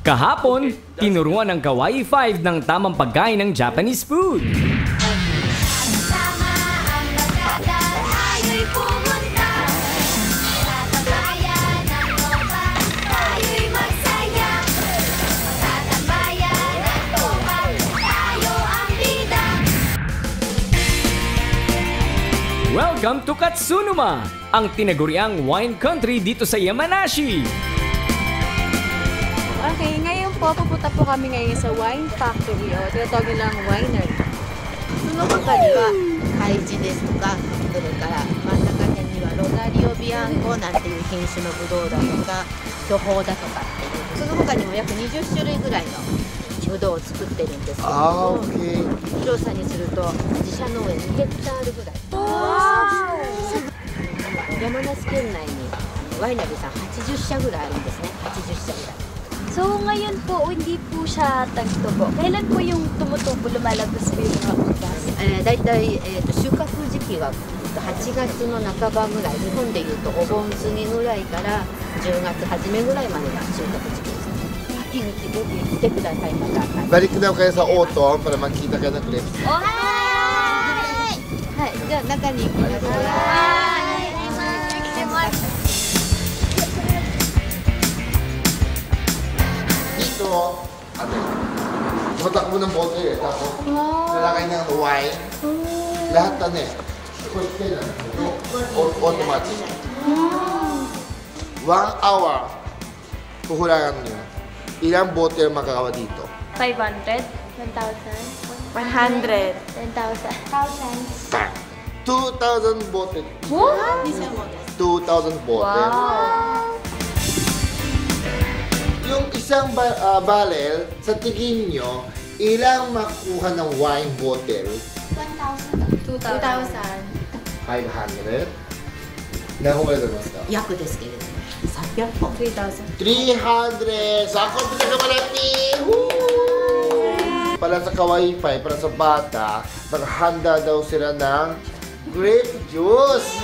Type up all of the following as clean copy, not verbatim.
Kahapon, tinuruan ng Kawaii 5 ng tamang pagkain ng Japanese food. Welcome to Katsunuma, ang tinaguriang wine country dito sa Yamanashi. Okay, ngayon po, pupunta po kami ngayon sa wine factory o tinatawag nilang winery. その他には海地ですとか、それから真ん中辺にはロザリオビアンコなんていう品種のブドウだとか、巨峰だとかっていう、その他にも約20種類ぐらいのブドウを作ってるんですけども、広さにすると自社農園2ヘクタールぐらい。山梨県内にワイナリーさん80社ぐらいあるんですね。80社ぐらい。 So ngayon po, hindi po siya tagtubo. Kailan po yung tumutubo, lumalabas po yung mga ubas? だいたい収穫時期は8月の半ばぐらい、日本でいうとお盆過ぎぐらいから10月初めぐらいまでが収穫時期です。秋口で来てください、また。Balik daw kayo sa autumn para makita kayo ng grapes. はい、じゃあ中に行きましょう。 Dito, tumatakbo ng bote eh. Tapos, lalakay ng wine. Lahat quick lang. Automatic. 1 hour, kuhulangan nyo. Ilang bote ang makakawa dito? 500? 1,000? 100? 10,000? 2,000 bote. What? 2,000 bote. Wow! Yung isang barrel, sa tingin nyo, ilang makuha ng wine bottle? 2,000? 500? Ilang kuha na mas daw? 約ですけれども、300本。 3,000? 300! So ako pinakamalaki! Woo! Para sa Kawaii 5, para sa bata, naghanda daw sila ng grape juice!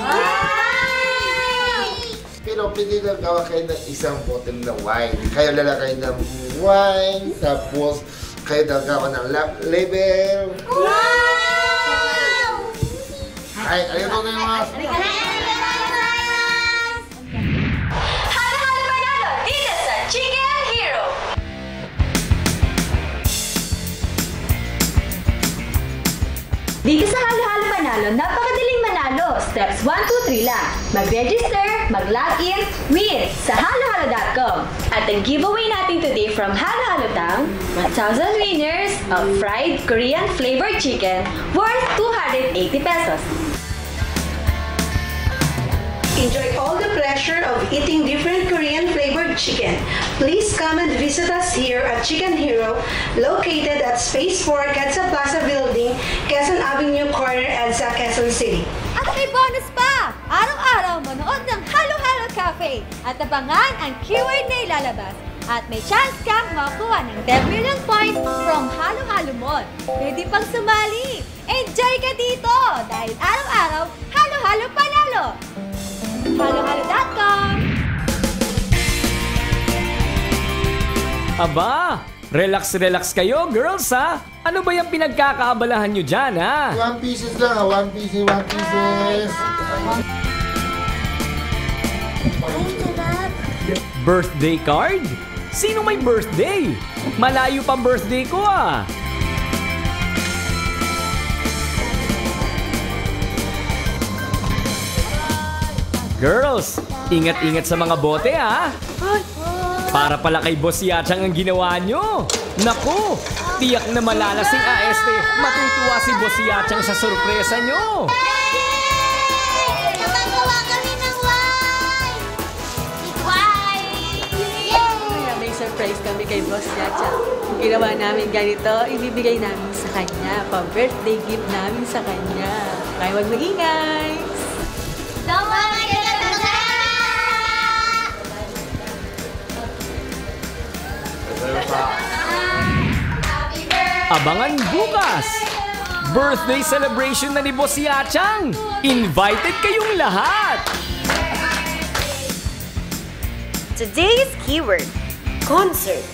Pero pwede lang gawa kayo ng isang bottle ng wine. Kayo lalakay ng wine, tapos kayo nagawa ng label. Wow! Ay, arigatou gozaimasu! Halo-halo Manalo dito sa Chicken Hero! Dito sa Halo-halo Manalo, napakadaling manalo. Steps 1, 2, 3 lang. Mag-register, mag-login, win sa halohalo.com. At ang giveaway natin today from Halo-halo Tang, 1,000 winners of fried Korean flavored chicken worth 280 pesos. Enjoy all the pleasure of eating different Korean flavored chicken. Please come and visit us here at Chicken Hero, located at Space 4 Quezon Plaza Building, Quezon Avenue Corner, EDSA, Quezon City. At may bonus pa! Araw-araw manood ng Halo-halo Cafe at abangan ang keyword na ilalabas. At may chance kang makuha ng 10 million points from Halo-halo Mall. Pwede pang sumali! Enjoy ka dito! Dahil araw-araw, halo-halo panalo! halohalo.com. Aba, relax kayo girls ha? Ano ba yung pinagkakaabalahan nyo dyan ha? 1 pieces lang ha, 1 pieces, 1 pieces. Birthday card? Sino may birthday? Malayo pa birthday ko ah. Girls, ingat-ingat sa mga bote ha. Para pala kay Boss Yachang ang ginawa nyo. Naku, tiyak na malalasing AST. Matutuwa si Boss Yachang sa sorpresa nyo. Nagagawa kami ng wine! May surprise kami kay Boss Yacha. Ginawa namin ganito, ibibigay namin sa kanya. Pa-birthday gift namin sa kanya. Kaya huwag mag-ingay. Abangan bukas! Birthday celebration na ni Boss Yachang! Invited kayong lahat! Today's keyword, concert.